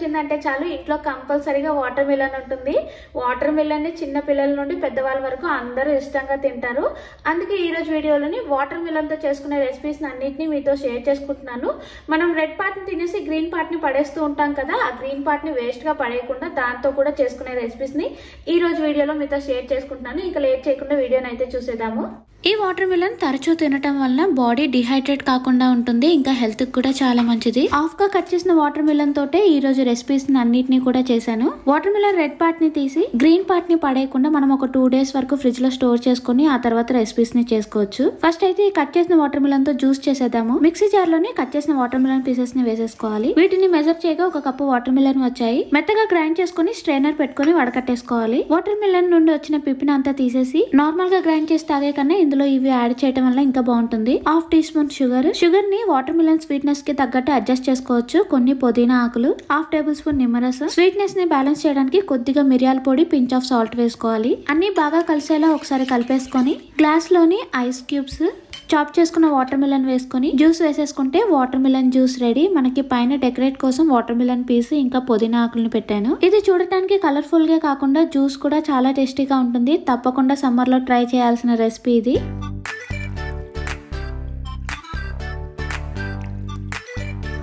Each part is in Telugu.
వచ్చిందంటే చాలు ఇంట్లో కంపల్సరీగా వాటర్ మిలన్ ఉంటుంది. వాటర్ మిలన్ ని చిన్న పిల్లల నుండి పెద్దవాళ్ళ వరకు అందరూ ఇష్టంగా తింటారు. అందుకే ఈ రోజు వీడియోలోని వాటర్ మిలన్ తో చేసుకునే రెసిపీస్ అన్నిటిని మీతో షేర్ చేసుకుంటున్నాను. మనం రెడ్ పార్ట్ ని తినేసి గ్రీన్ పార్ట్ ని పడేస్తూ ఉంటాం కదా, ఆ గ్రీన్ పార్ట్ ని వేస్ట్ గా పడేయకుండా దాంతో కూడా చేసుకునే రెసిపీస్ ని ఈ రోజు వీడియోలో మీతో షేర్ చేసుకుంటున్నాను. ఇంకా లేట్ చేయకుండా వీడియోని అయితే చూసేద్దాము. ఈ వాటర్ మిలన్ తరచూ తినటం వల్ల బాడీ డిహైడ్రేట్ కాకుండా ఉంటుంది, ఇంకా హెల్త్ కి కూడా చాలా మంచిది. హాఫ్ గా కట్ చేసిన వాటర్ మిలన్ తోటే ఈ రోజు రెసిపీస్ అన్నిటిని కూడా చేశాను. వాటర్ మిలన్ రెడ్ పార్ట్ ని తీసి గ్రీన్ పార్ట్ ని పడేయకుండా మనం ఒక 2 days వరకు ఫ్రిడ్జ్ లో స్టోర్ చేసుకుని ఆ తర్వాత రెసిపీస్ ని చేసుకోవచ్చు. ఫస్ట్ అయితే ఈ కట్ చేసిన వాటర్ మిలన్ తో జ్యూస్ చేసేద్దాము. మిక్సీ జార్ లోని కట్ చేసిన వాటర్ మిలన్ పీసెస్ ని వేసేసుకోవాలి. వీటిని మెజర్ చేయగా 1 కప్పు వాటర్ మిలన్ వచ్చాయి. మెత్తగా గ్రైండ్ చేసుకుని స్ట్రైనర్ పెట్టుకుని వడకట్టేసుకోవాలి. వాటర్ మిలన్ నుండి వచ్చిన పిప్పిని అంతా తీసేసి నార్మల్ గా గ్రైండ్ చేసి తాగే కన్నా ఇందులో ఇవి యాడ్ చేయడం వల్ల ఇంకా బాగుంటుంది. 1/2 టీ స్పూన్ షుగర్ ని వాటర్ మిలన్ స్వీట్నెస్ కి తగ్గట్టు అడ్జస్ట్ చేసుకోవచ్చు. కొన్ని పుదీనా ఆకులు, 1/2 టేబుల్ స్పూన్ నిమ్మరసం. స్వీట్నెస్ ని బ్యాలెన్స్ చేయడానికి కొద్దిగా మిరియాల పొడి, పించ్ ఆఫ్ సాల్ట్ వేసుకోవాలి. అన్ని బాగా కలిసేలా ఒకసారి కలిపేసుకొని గ్లాస్ లోని ఐస్ క్యూబ్స్, చాప్ చేసుకున్న వాటర్ మిలన్ వేసుకుని జ్యూస్ వేసేసుకుంటే వాటర్ మిలన్ జ్యూస్ రెడీ. మనకి పైన డెకరేట్ కోసం వాటర్ మిలన్ పీస్ ఇంకా పుదీనా ఆకులను పెట్టాను. ఇది చూడటానికి కలర్ఫుల్ గా కాకుండా జ్యూస్ కూడా చాలా టేస్టీగా ఉంటుంది. తప్పకుండా సమ్మర్ లో ట్రై చేయాల్సిన రెసిపీ ఇది.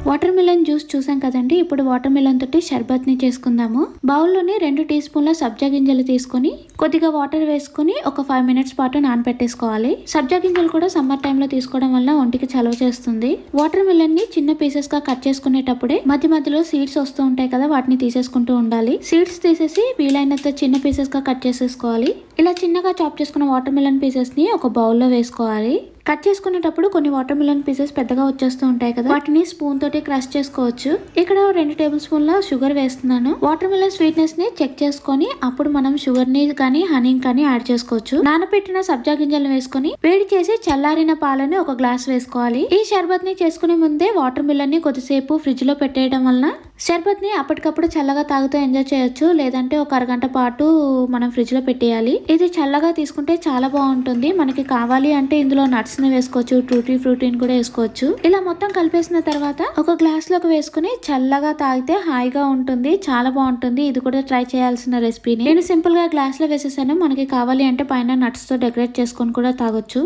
వాటర్ మిలన్ జ్యూస్ చూసాం కదండి. ఇప్పుడు వాటర్ మిలన్ తోటి షర్బత్ ని చేసుకుందాము. బౌల్లోని 2 టీ స్పూన్ల సబ్జా గింజలు తీసుకుని కొద్దిగా వాటర్ వేసుకుని ఒక 5 minutes పాటు నానబెట్టేసుకోవాలి. సబ్జా గింజలు కూడా సమ్మర్ టైంలో తీసుకోవడం వల్ల ఒంటికి చలవ చేస్తుంది. వాటర్ మిలన్ ని చిన్న పీసెస్ గా కట్ చేసుకునేటప్పుడే మధ్య మధ్యలో సీడ్స్ వస్తూ ఉంటాయి కదా, వాటిని తీసేసుకుంటూ ఉండాలి. సీడ్స్ తీసేసి వీలైనంత చిన్న పీసెస్ గా కట్ చేసేసుకోవాలి. ఇలా చిన్నగా చాప్ చేసుకున్న వాటర్ మిలన్ పీసెస్ ని ఒక బౌల్లో వేసుకోవాలి. కట్ చేసుకునేటప్పుడు కొన్ని వాటర్ మిలన్ పీసెస్ పెద్దగా వచ్చేస్తూ ఉంటాయి కదా, వాటిని స్పూన్ తోటి క్రష్ చేసుకోవచ్చు. ఇక్కడ 2 టేబుల్ స్పూన్ల షుగర్ వేస్తున్నాను. వాటర్ మిలన్ స్వీట్నెస్ ని చెక్ చేసుకొని అప్పుడు మనం షుగర్ ని కానీ హనీ కానీ యాడ్ చేసుకోవచ్చు. నానబెట్టిన సబ్జా గింజలను వేసుకొని వేడి చేసి చల్లారిన పాలని ఒక గ్లాస్ వేసుకోవాలి. ఈ షర్బత్ ని చేసుకునే ముందే వాటర్ మిలన్ ని కొద్దిసేపు ఫ్రిడ్జ్ లో పెట్టేయడం వలన షర్బత్ ని అప్పటికప్పుడు చల్లగా తాగుతూ ఎంజాయ్ చేయొచ్చు. లేదంటే ఒక అరగంట పాటు మనం ఫ్రిడ్జ్ లో పెట్టేయాలి. ఇది చల్లగా తీసుకుంటే చాలా బాగుంటుంది. మనకి కావాలి అంటే ఇందులో నట్స్ ని వేసుకోవచ్చు, టూటీ ఫ్రూటీని కూడా వేసుకోవచ్చు. ఇలా మొత్తం కలిపేసిన తర్వాత ఒక గ్లాస్ లోకి వేసుకుని చల్లగా తాగితే హాయిగా ఉంటుంది, చాలా బాగుంటుంది. ఇది కూడా ట్రై చేయాల్సిన రెసిపీని. నేను సింపుల్ గా గ్లాస్ లో వేసేసాను. మనకి కావాలి అంటే పైన నట్స్ తో డెకరేట్ చేసుకొని కూడా తాగొచ్చు.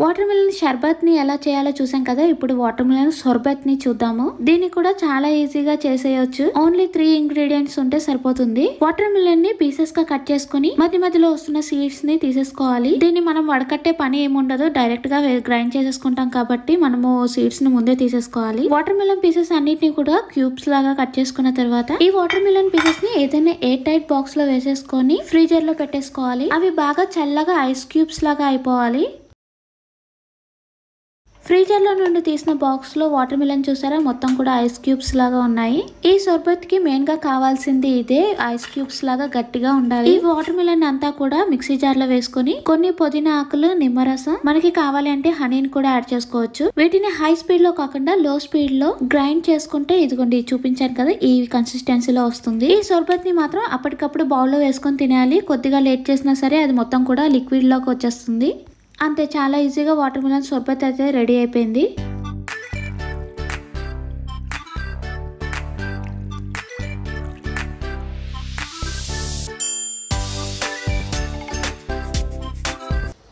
వాటర్ మిలన్ షర్బత్ ని ఎలా చేయాలో చూసాం కదా. ఇప్పుడు వాటర్ మిలన్ సొర్బత్ ని చూద్దాము. దీన్ని కూడా చాలా ఈజీగా చేసేయచ్చు. ఓన్లీ 3 ingredients ఉంటే సరిపోతుంది. వాటర్ మిలన్ ని పీసెస్ గా కట్ చేసుకుని మధ్య మధ్యలో వస్తున్న సీడ్స్ ని తీసేసుకోవాలి. దీన్ని మనం వడకట్టే పని ఏముండదు, డైరెక్ట్ గా గ్రైండ్ చేసేసుకుంటాం కాబట్టి మనము సీడ్స్ ని ముందే తీసేసుకోవాలి. వాటర్ మిలన్ పీసెస్ అన్నిటిని కూడా క్యూబ్స్ లాగా కట్ చేసుకున్న తర్వాత ఈ వాటర్ మిలన్ పీసెస్ ని ఏదైనా ఎయిర్ టైట్ బాక్స్ లో వేసేసుకొని ఫ్రీజర్ లో పెట్టేసుకోవాలి. అవి బాగా చల్లగా ఐస్ క్యూబ్స్ లాగా అయిపోవాలి. ఫ్రీజర్ లో నుండి తీసిన బాక్స్ లో వాటర్ మిలన్ చూసారా, మొత్తం కూడా ఐస్ క్యూబ్స్ లాగా ఉన్నాయి. ఈ సొర్బత్ కి మెయిన్ గా కావాల్సింది ఇదే, ఐస్ క్యూబ్స్ లాగా గట్టిగా ఉండాలి. ఈ వాటర్ మిలన్ అంతా కూడా మిక్సీ జార్ లో వేసుకుని కొన్ని పుదీనా ఆకులు, నిమ్మరసం, మనకి కావాలి అంటే హనీని కూడా యాడ్ చేసుకోవచ్చు. వీటిని హై స్పీడ్ లో కాకుండా లో స్పీడ్ లో గ్రైండ్ చేసుకుంటే ఇదిగోండి చూపించాను కదా, ఈ కన్సిస్టెన్సీలో వస్తుంది. ఈ సొర్బత్ ని మాత్రం అప్పటికప్పుడు బౌల్ లో వేసుకొని తినాలి. కొద్దిగా లేట్ చేసినా సరే అది మొత్తం కూడా లిక్విడ్ లోకి వచ్చేస్తుంది. అంతే, చాలా ఈజీగా వాటర్ మిలన్ సొర్బత్ అయితే రెడీ అయిపోయింది.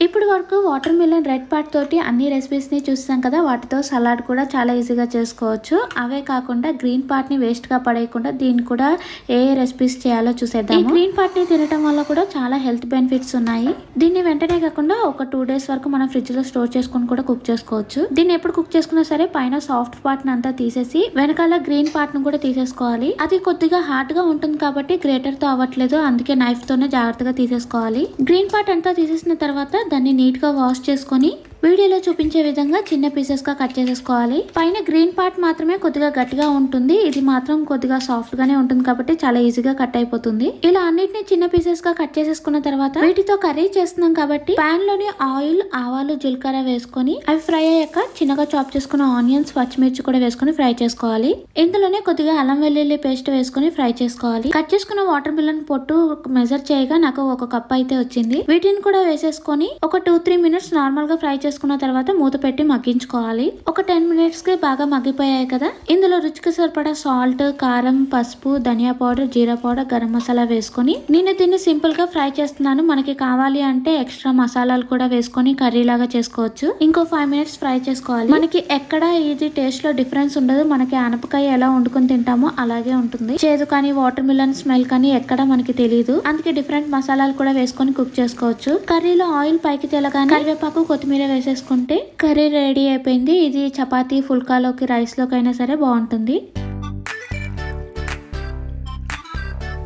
ఇప్పుడు వరకు వాటర్ మిలన్ రెడ్ పార్ట్ తోటి అన్ని రెసిపీస్ ని చూసాం కదా, వాటితో సలాడ్ కూడా చాలా ఈజీగా చేసుకోవచ్చు. అవే కాకుండా గ్రీన్ పార్ట్ ని వేస్ట్ గా పడేయకుండా దీన్ని కూడా ఏ రెసిపీస్ చేయాలో చూసేద్దాం. ఈ గ్రీన్ పార్ట్ ని తినడం వల్ల కూడా చాలా హెల్త్ బెనిఫిట్స్ ఉన్నాయి. దీన్ని వెంటనే కాకుండా ఒక 2 days వరకు మనం ఫ్రిడ్జ్ లో స్టోర్ చేసుకుని కూడా కుక్ చేసుకోవచ్చు. దీన్ని ఎప్పుడు కుక్ చేసుకున్నా సరే పైన సాఫ్ట్ పార్ట్ అంతా తీసేసి వెనకాల గ్రీన్ పార్ట్ ను కూడా తీసేసుకోవాలి. అది కొద్దిగా హార్డ్ గా ఉంటుంది కాబట్టి గ్రేటర్ తో అవ్వట్లేదు, అందుకే నైఫ్ తోనే జాగ్రత్తగా తీసేసుకోవాలి. గ్రీన్ పార్ట్ అంతా తీసేసిన తర్వాత దాన్ని నీట్ గా వాష్ చేసుకొని వీడియోలో చూపించే విధంగా చిన్న పీసెస్ గా కట్ చేసేసుకోవాలి. పైన గ్రీన్ పార్ట్ మాత్రమే కొద్దిగా గట్టిగా ఉంటుంది, ఇది మాత్రం కొద్దిగా సాఫ్ట్ గానే ఉంటుంది కాబట్టి చాలా ఈజీగా కట్ అయిపోతుంది. ఇలా అన్నిటిని చిన్న పీసెస్ గా కట్ చేసేసుకున్న తర్వాత వీటితో కర్రీ చేస్తున్నాం కాబట్టి పాన్ లోని ఆయిల్, ఆవాలు, జీలకర్ర వేసుకొని అవి ఫ్రై అయ్యాక చిన్నగా చాప్ చేసుకున్న ఆనియన్స్, పచ్చిమిర్చి కూడా వేసుకుని ఫ్రై చేసుకోవాలి. ఇందులోనే కొద్దిగా అల్లం వెల్లుల్లి పేస్ట్ వేసుకుని ఫ్రై చేసుకోవాలి. కట్ చేసుకున్న వాటర్ మిలన్ పొట్టు మెజర్ చేయగా నాకు 1 కప్ అయితే వచ్చింది. వీటిని కూడా వేసేసుకొని ఒక 2-3 మినిట్స్ నార్మల్ గా ఫ్రై చేసుకున్న తర్వాత మూత పెట్టి మగ్గించుకోవాలి. ఒక 10 మినిట్స్ కి బాగా మగ్గిపోయాయి కదా, ఇందులో రుచికి సరిపడా సాల్ట్, కారం, పసుపు, ధనియా పౌడర్, జీరా పౌడర్, గరం మసాలా వేసుకొని నేను దీన్ని సింపుల్ గా ఫ్రై చేస్తున్నాను. మనకి కావాలి అంటే ఎక్స్ట్రా మసాలాలు కూడా వేసుకొని కర్రీ లాగా చేసుకోవచ్చు. ఇంకో 5 మినిట్స్ ఫ్రై చేసుకోవాలి. మనకి ఎక్కడ ఇది టేస్ట్ లో డిఫరెన్స్ ఉండదు. మనకి ఆనపకాయ ఎలా వండుకొని తింటామో అలాగే ఉంటుంది. చేదు కానీ వాటర్ మిలన్ స్మెల్ కానీ ఎక్కడ మనకి తెలియదు. అందుకే డిఫరెంట్ మసాలాలు కూడా వేసుకొని కుక్ చేసుకోవచ్చు. కర్రీలో ఆయిల్ పైకి తేలగానే కరివేపాకు, కొత్తిమీర వేసేసుకుంటే కర్రీ రెడీ అయిపోయింది. ఇది చపాతీ, ఫుల్కాలోకి, రైస్ లోకి అయినా సరే బాగుంటుంది.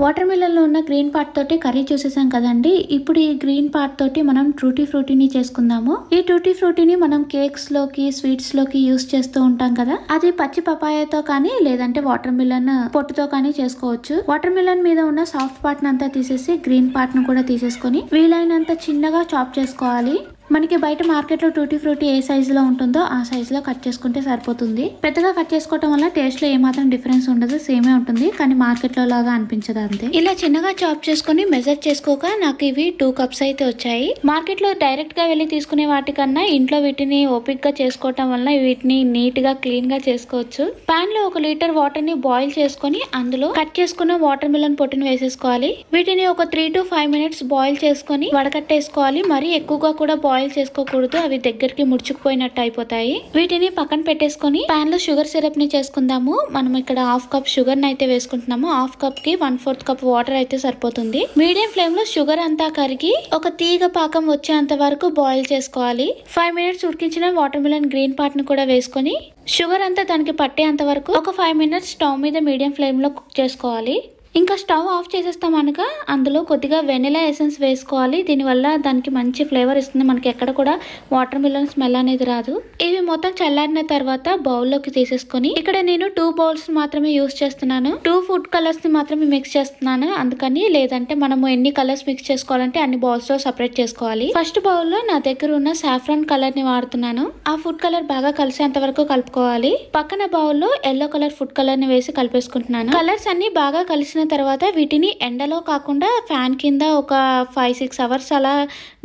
వాటర్ మిలన్ లో ఉన్న గ్రీన్ పార్ట్ తోటి కర్రీ చూసేసాం కదండి. ఇప్పుడు ఈ గ్రీన్ పార్ట్ తోటి మనం టూటీ ఫ్రూటీని చేసుకుందాము. ఈ టూటీ ఫ్రూటీని మనం కేక్స్ లోకి, స్వీట్స్ లోకి యూస్ చేస్తూ ఉంటాం కదా. అది పచ్చి పపాయతో కానీ లేదంటే వాటర్ మిలన్ పొట్టుతో కానీ చేసుకోవచ్చు. వాటర్ మిలన్ మీద ఉన్న సాఫ్ట్ పార్ట్ అంతా తీసేసి గ్రీన్ పార్ట్ ను కూడా తీసేసుకొని వీలైనంత చిన్నగా చాప్ చేసుకోవాలి. మనకి బయట మార్కెట్ లో టూటీ ఫ్రూటీ ఏ సైజ్ లో ఉంటుందో ఆ సైజ్ లో కట్ చేసుకుంటే సరిపోతుంది. పెద్దగా కట్ చేసుకోవడం వల్ల టేస్ట్ లో ఏమాత్రం డిఫరెన్స్ ఉండదు, సేమే ఉంటుంది, కానీ మార్కెట్ లో లాగా అనిపించదు అంతే. ఇలా చిన్నగా చాప్ చేసుకుని మెజర్ చేసుకోక నాకు ఇవి 2 కప్స్ అయితే వచ్చాయి. మార్కెట్ లో డైరెక్ట్ గా వెళ్లి తీసుకునే వాటికన్నా ఇంట్లో వీటిని ఓపిక్ గా చేసుకోవటం వల్ల వీటిని నీట్ గా క్లీన్ గా చేసుకోవచ్చు. పాన్ లో 1 లీటర్ వాటర్ ని బాయిల్ చేసుకుని అందులో కట్ చేసుకున్న వాటర్ మిలన్ పొట్టుని వేసేసుకోవాలి. వీటిని ఒక 3 to 5 మినిట్స్ బాయిల్ చేసుకుని వడకట్టేసుకోవాలి. మరి ఎక్కువగా కూడా బాయిల్ చేసుకోకూడదు, అవి దగ్గరికి ముడుచుకుపోయినట్టు అయిపోతాయి. వీటిని పక్కన పెట్టేసుకొని పాన్ లో షుగర్ సిరప్ ని చేసుకుందాము. మనం ఇక్కడ 1/2 కప్ షుగర్ ని అయితే వేసుకుంటున్నాము. 1/2 కప్ కి 1/4 కప్ వాటర్ అయితే సరిపోతుంది. మీడియం ఫ్లేమ్ లో షుగర్ అంతా కరిగి ఒక తీగ పాకం వచ్చేంత వరకు బాయిల్ చేసుకోవాలి. 5 మినిట్స్ ఉడికించిన వాటర్ మిలన్ గ్రీన్ పార్ట్ ని కూడా వేసుకొని షుగర్ అంతా దానికి పట్టేంత వరకు ఒక 5 మినిట్స్ స్టవ్ మీద మీడియం ఫ్లేమ్ లో కుక్ చేసుకోవాలి. ఇంకా స్టవ్ ఆఫ్ చేసేస్తాం అనగా అందులో కొద్దిగా వెనిలా ఎసెన్స్ వేసుకోవాలి. దీనివల్ల దానికి మంచి ఫ్లేవర్ ఇస్తుంది. మనకి ఎక్కడ కూడా వాటర్ మిలన్ స్మెల్ అనేది రాదు. ఇవి మొత్తం చల్లారిన తర్వాత బౌల్లోకి తీసేసుకొని ఇక్కడ నేను 2 బౌల్స్ మాత్రమే యూస్ చేస్తున్నాను. 2 ఫుడ్ కలర్స్ ని మాత్రమే మిక్స్ చేస్తున్నాను. అందుకని లేదంటే మనము ఎన్ని కలర్స్ మిక్స్ చేసుకోవాలంటే అన్ని బౌల్స్ లో సపరేట్ చేసుకోవాలి. ఫస్ట్ బౌల్ లో నా దగ్గర ఉన్న సాఫ్రాన్ కలర్ ని వాడుతున్నాను. ఆ ఫుడ్ కలర్ బాగా కలిసేంత వరకు కలుపుకోవాలి. పక్కన బౌల్ లో ఎల్లో కలర్ ఫుడ్ కలర్ ని వేసి కలిపేసుకుంటున్నాను. కలర్స్ అన్ని బాగా కలిసిన తర్వాత వీటిని ఎండలో కాకుండా ఫ్యాన్ కింద ఒక 5-6 అవర్స్ అలా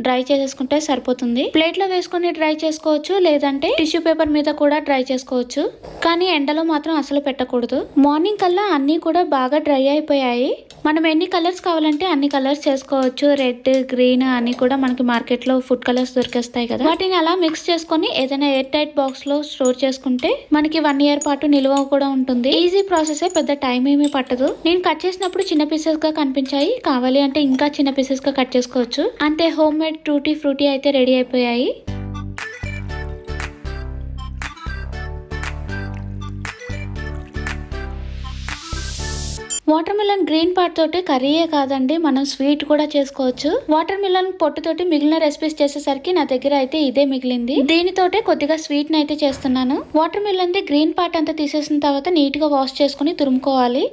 డ్రై చేసేసుకుంటే సరిపోతుంది. ప్లేట్ లో వేసుకొని డ్రై చేసుకోవచ్చు, లేదంటే టిష్యూ పేపర్ మీద కూడా డ్రై చేసుకోవచ్చు, కానీ ఎండలో మాత్రం అసలు పెట్టకూడదు. మార్నింగ్ కల్లా అన్ని కూడా బాగా డ్రై అయిపోయాయి. మనం ఎన్ని కలర్స్ కావాలంటే అన్ని కలర్స్ చేసుకోవచ్చు. రెడ్, గ్రీన్ అన్ని కూడా మనకి మార్కెట్ లో ఫుడ్ కలర్స్ దొరికేస్తాయి కదా. వాటిని అలా మిక్స్ చేసుకొని ఏదైనా ఎయిర్ టైట్ బాక్స్ లో స్టోర్ చేసుకుంటే మనకి 1 ఇయర్ పాటు నిల్వ కూడా ఉంటుంది. ఈజీ ప్రాసెస్, పెద్ద టైం ఏమీ పట్టదు. నేను కట్ చేసినప్పుడు చిన్న పీసెస్ గా కనిపించాయి, కావాలి అంటే ఇంకా చిన్న పీసెస్ గా కట్ చేసుకోవచ్చు. అంతే, హోమ్ మేడ్ టూటీ ఫ్రూటీ అయితే రెడీ అయిపోయాయి. వాటర్ మిలన్ గ్రీన్ పార్ట్ తోటి కర్రీయే కాదండి, మనం స్వీట్ కూడా చేసుకోవచ్చు. వాటర్ మిలన్ పొట్టు తోటి మిగిలిన రెసిపీస్ చేసేసరికి నా దగ్గర అయితే ఇదే మిగిలింది. దీనితోటే కొద్దిగా స్వీట్ ని అయితే చేస్తున్నాను. Water melon the green part అంతా తీసేసిన తర్వాత నీట్ గా వాష్ చేసుకుని తురుముకోవాలి.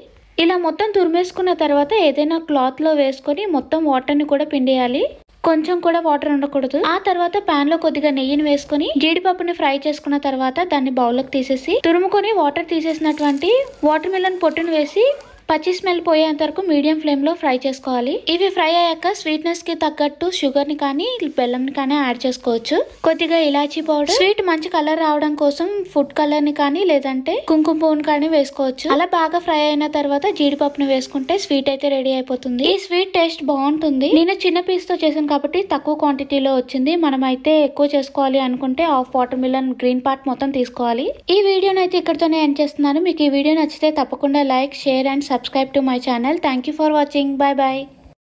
ఇలా మొత్తం తురిమేసుకున్న తర్వాత ఏదైనా క్లాత్ లో వేసుకొని మొత్తం వాటర్ ని కూడా పిండేయాలి. కొంచెం కూడా వాటర్ ఉండకూడదు. ఆ తర్వాత పాన్ లో కొద్దిగా నెయ్యిని వేసుకుని జీడిపప్పుని ఫ్రై చేసుకున్న తర్వాత దాన్ని బౌల్లోకి తీసేసి తురుముకొని వాటర్ తీసేసినటువంటి వాటర్ మిలన్ పొట్టును వేసి పచ్చి స్మెల్ పోయేంత వరకు మీడియం ఫ్లేమ్ లో ఫ్రై చేసుకోవాలి. ఇవి ఫ్రై అయ్యాక స్వీట్నెస్ కి తగ్గట్టు షుగర్ ని కానీ బెల్లం ని కానీ యాడ్ చేసుకోవచ్చు. కొద్దిగా ఇలాచీ పౌడర్, స్వీట్ మంచి కలర్ రావడం కోసం ఫుడ్ కలర్ ని కానీ లేదంటే కుంకుమ పువ్వుని కానీ వేసుకోవచ్చు. అలా బాగా ఫ్రై అయిన తర్వాత జీడిపప్పుని వేసుకుంటే స్వీట్ అయితే రెడీ అయిపోతుంది. ఈ స్వీట్ టేస్ట్ బాగుంటుంది. నేను చిన్న పీస్ తో చేశాను కాబట్టి తక్కువ క్వాంటిటీలో వచ్చింది. మనం అయితే ఎక్కువ చేసుకోవాలి అనుకుంటే 1/2 వాటర్ మిలన్ గ్రీన్ పార్ట్ మొత్తం తీసుకోవాలి. ఈ వీడియోని అయితే ఇక్కడితోనే ఎండ్ చేస్తున్నాను. మీకు ఈ వీడియో నచ్చితే తప్పకుండా like, share and subscribe to my channel. Thank you for watching. Bye bye.